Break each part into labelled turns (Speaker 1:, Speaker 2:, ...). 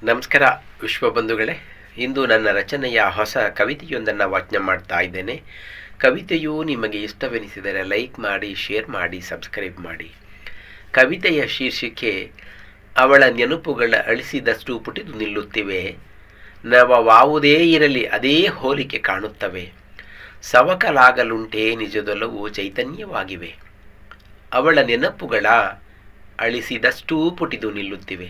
Speaker 1: ನಮಸ್ಕಾರ ವಿಶ್ವಬಂಧುಗಳೇ. ಇಂದು ನನ್ನ ರಚನೆಯ ಹೊಸ ಕವಿತೆಯೊಂದನ್ನು ವಾಚನ ಮಾಡ್ತಾ ಇದ್ದೇನೆ. ಕವಿತೆಯು ನಿಮಗೆ ಇಷ್ಟವೆನಿಸಿದರೆ ಲೈಕ್ ಮಾಡಿ, ಶೇರ್ ಮಾಡಿ, ಸಬ್ಸ್ಕ್ರೈಬ್ ಮಾಡಿ. ಕವಿತೆಯ ಶೀರ್ಷಿಕೆ ಅವಳ ನೆನಪುಗಳ ಅಳಿಸಿದಷ್ಟು ಪುಟಿದು ನಿಲ್ಲುತ್ತಿವೆ, ನವವಾವುದೇ ಇರಲಿ ಅದೇ ಹೋಲಿಕೆ ಕಾಣುತ್ತವೆ, ಸವಕಲಾಗಲುಂಟೇ ನಿಜದೊಲವು ಚೈತನ್ಯವಾಗಿವೆ. ಅವಳ ನೆನಪುಗಳ ಅಳಿಸಿದಷ್ಟೂ ಪುಟಿದು ನಿಲ್ಲುತ್ತಿವೆ,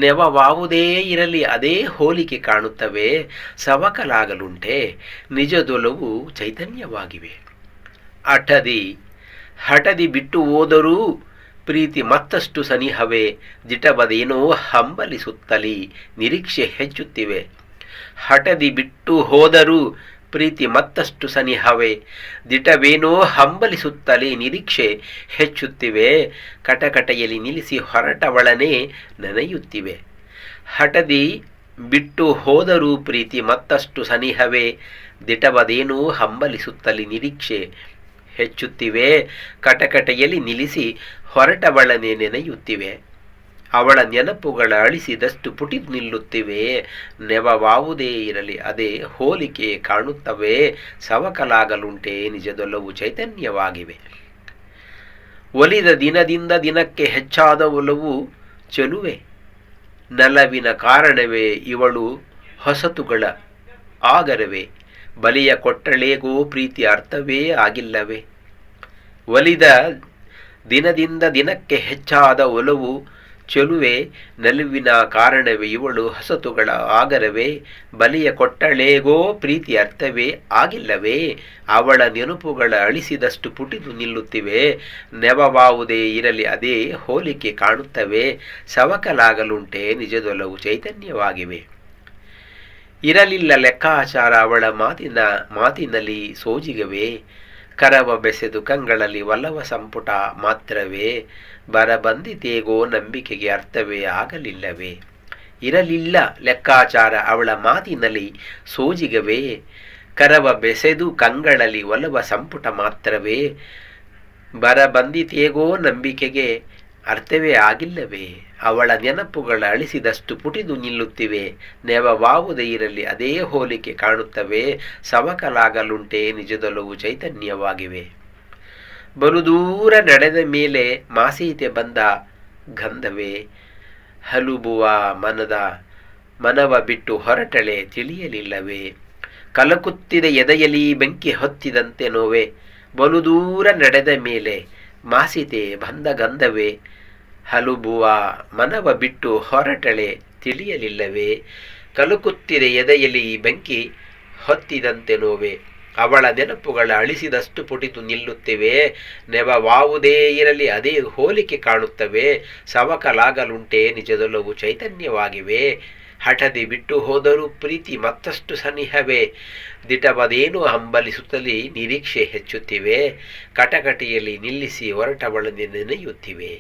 Speaker 1: ನೆವವಾವುದೇ ಇರಲಿ ಅದೇ ಹೋಲಿಕೆ ಕಾಣುತ್ತವೆ, ಸವಕಲಾಗಲುಂಟೆ ನಿಜದೊಲವು ಚೈತನ್ಯವಾಗಿವೆ. ಹಠದಿ ಬಿಟ್ಟು ಹೋದರೂ ಪ್ರೀತಿ ಮತ್ತಷ್ಟು ಸನಿಹವೇ, ದಿಟವದೇನೋ ಹಂಬಲಿಸುತ್ತಲೀ ನಿರೀಕ್ಷೆ ಹೆಚ್ಚುತ್ತಿವೆ. ಹಠದಿ ಬಿಟ್ಟು ಹೋದರೂ ಪ್ರೀತಿ ಮತ್ತಷ್ಟು ಸನಿಹವೇ, ದಿಟವೇನೋ ಹಂಬಲಿಸುತ್ತಲೇ ನಿರೀಕ್ಷೆ ಹೆಚ್ಚುತ್ತಿವೆ. ಕಟಕಟೆಯಲ್ಲಿ ನಿಲ್ಲಿಸಿ ಹೊರಟವಳನೆ ನೆನೆಯುತ್ತಿವೆ. ಹಠದಿ ಬಿಟ್ಟು ಹೋದರೂ ಪ್ರೀತಿ ಮತ್ತಷ್ಟು ಸನಿಹವೇ, ದಿಟವದೇನೋ ಹಂಬಲಿಸುತ್ತಲೇ ನಿರೀಕ್ಷೆ ಹೆಚ್ಚುತ್ತಿವೆ. ಕಟಕಟೆಯಲ್ಲಿ ನಿಲ್ಲಿಸಿ ಹೊರಟವಳನೆ ನೆನೆಯುತ್ತಿವೆ. ಅವಳ ನೆನಪುಗಳ ಅಳಿಸಿದಷ್ಟು ಪುಟಿದು ನಿಲ್ಲುತ್ತಿವೆ, ನೆವವಾವುದೇ ಇರಲಿ ಅದೇ ಹೋಲಿಕೆ ಕಾಣುತ್ತವೆ, ಸವಕಲಾಗಲುಂಟೆ ನಿಜದೊಲವು ಚೈತನ್ಯವಾಗಿವೆ. ಒಲಿದ ದಿನದಿಂದ ದಿನಕ್ಕೆ ಹೆಚ್ಚಾದ ಒಲವು ಚೆಲುವೆ, ನಲವಿನ ಕಾರಣವೇ ಇವಳು ಹೊಸತುಗಳ ಆಗರವೇ, ಬಲಿಯ ಕೊಟ್ಟಳೇಗೋ ಪ್ರೀತಿ ಅರ್ಥವೇ ಆಗಿಲ್ಲವೇ. ಒಲಿದ ದಿನದಿಂದ ದಿನಕ್ಕೆ ಹೆಚ್ಚಾದ ಒಲವು ಚೆಲುವೆ, ನಲುವಿನ ಕಾರಣವೇ ಇವಳು ಹೊಸತುಗಳ ಆಗರವೇ, ಬಲಿಯ ಕೊಟ್ಟಳೇಗೋ ಪ್ರೀತಿ ಅರ್ಥವೇ ಆಗಿಲ್ಲವೇ. ಅವಳ ನೆನಪುಗಳ ಅಳಿಸಿದಷ್ಟು ಪುಟಿದು ನಿಲ್ಲುತ್ತಿವೆ, ನೆವವಾವುದೇ ಇರಲಿ ಅದೇ ಹೋಲಿಕೆ ಕಾಣುತ್ತವೆ, ಸವಕಲಾಗಲುಂಟೆ ನಿಜದೊಲವು ಚೈತನ್ಯವಾಗಿವೆ. ಇರಲಿಲ್ಲ ಲೆಕ್ಕಾಚಾರ ಅವಳ ಮಾತಿನಲ್ಲಿ ಸೋಜಿಗವೇ, ಕರವ ಬೆಸೆದು ಕಂಗಳಲ್ಲಿ ಒಲವ ಸಂಪುಟ ಮಾತ್ರವೇ, ಬರಬಂದಿತೇಗೋ ನಂಬಿಕೆಗೆ ಅರ್ಥವೇ ಆಗಲಿಲ್ಲವೇ. ಇರಲಿಲ್ಲ ಲೆಕ್ಕಾಚಾರ ಅವಳ ಮಾತಿನಲ್ಲಿ ಸೋಜಿಗವೇ, ಕರವ ಬೆಸೆದು ಕಂಗಳಲ್ಲಿ ಒಲವ ಸಂಪುಟ ಮಾತ್ರವೇ, ಬರಬಂದಿತೇಗೋ ನಂಬಿಕೆಗೆ ಅರ್ಥವೇ ಆಗಿಲ್ಲವೇ. ಅವಳ ನೆನಪುಗಳ ಅಳಿಸಿದಷ್ಟು ಪುಟಿದು ನಿಲ್ಲುತ್ತಿವೆ, ನೆವವಾವುದೇ ಇರಲಿ ಅದೇ ಹೋಲಿಕೆ ಕಾಣುತ್ತವೆ, ಸವಕಲಾಗಲುಂಟೆ ನಿಜದೊಲವು ಚೈತನ್ಯವಾಗಿವೆ. ಬಲು ದೂರ ನಡೆದ ಮೇಲೆ ಮಾಸೀತೆ ಬಂದ ಗಂಧವೇ, ಹಲುಬುವ ಮನವ ಬಿಟ್ಟು ಹೊರಟಳೆ ತಿಳಿಯಲಿಲ್ಲವೇ. ಕಲಕುತ್ತಿದ ಎದೆಯಲಿ ಬೆಂಕಿ ಹೊತ್ತಿದಂತೆ ನೋವೆ, ಬಲು ದೂರ ನಡೆದ ಮೇಲೆ ಮಾಸೀತೆ ಬಂದ ಗಂಧವೇ, ಹಲುಬುವ ಮನವ ಬಿಟ್ಟು ಹೊರಟಳೆ ತಿಳಿಯಲಿಲ್ಲವೇ. ಕಲಕುತ್ತಿದ ಎದೆಯಲಿ ಬೆಂಕಿ ಹೊತ್ತಿದಂತೆ ನೋವೆ, ಅವಳ ನೆನಪುಗಳ ಅಳಿಸಿದಷ್ಟು ಪುಟಿದು ನಿಲ್ಲುತ್ತಿವೆ, ನೆವವಾವುದೇ ಇರಲಿ ಅದೇ ಹೋಲಿಕೆ ಕಾಣುತ್ತವೆ, ಸವಕಲಾಗಲುಂಟೆ ನಿಜದೊಲವು ಚೈತನ್ಯವಾಗಿವೆ. ಹಠದಿ ಬಿಟ್ಟು ಹೋದರೂ ಪ್ರೀತಿ ಮತ್ತಷ್ಟು ಸನಿಹವೇ, ದಿಟವದೇನೋ ಹಂಬಲಿಸುತ್ತಲೇ ನಿರೀಕ್ಷೆ ಹೆಚ್ಚುತ್ತಿವೆ. ಕಟಕಟೆಯಲ್ಲಿ ನಿಲ್ಲಿಸಿ ಹೊರಟವಳನ್ನೇ ನೆನೆಯುತ್ತಿವೆ.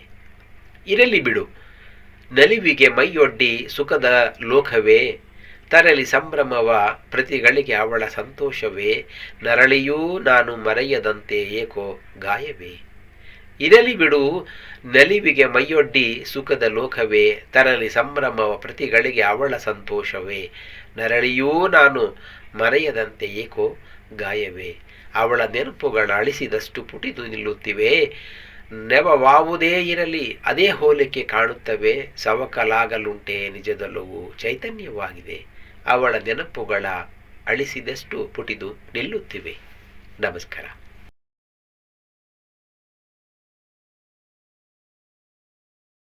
Speaker 1: ಇರಲಿ ಬಿಡು ನಲಿವಿಗೆ ಮೈಯೊಡ್ಡಿ ಸುಖದ ಲೋಕವೇ, ತರಲಿ ಸಂಭ್ರಮವ ಪ್ರತಿಗಳಿಗೆ ಅವಳ ಸಂತೋಷವೇ, ನರಳಿಯೂ ನಾನು ಮರೆಯದಂತೆ ಏಕೋ ಗಾಯವೇ. ಇರಲಿ ಬಿಡು ನಲಿವಿಗೆ ಮೈಯೊಡ್ಡಿ ಸುಖದ ಲೋಕವೇ, ತರಲಿ ಸಂಭ್ರಮವ ಪ್ರತಿಗಳಿಗೆ ಅವಳ ಸಂತೋಷವೇ, ನರಳಿಯೂ ನಾನು ಮರೆಯದಂತೆ ಏಕೋ ಗಾಯವೇ. ಅವಳ ನೆನಪುಗಳ ಅಳಿಸಿದಷ್ಟು ಪುಟಿದು ನಿಲ್ಲುತ್ತಿವೆ, ನೆವವಾವುದೇ ಇರಲಿ ಅದೇ ಹೋಲಿಕೆ ಕಾಣುತ್ತವೆ, ಸವಕಲಾಗಲುಂಟೆ ನಿಜದೊಲವು ಚೈತನ್ಯವಾಗಿದೆ. ಅವಳ ನೆನಪುಗಳ ಅಳಿಸಿದಷ್ಟು ಪುಟಿದು ನಿಲ್ಲುತ್ತಿವೆ. ನಮಸ್ಕಾರ.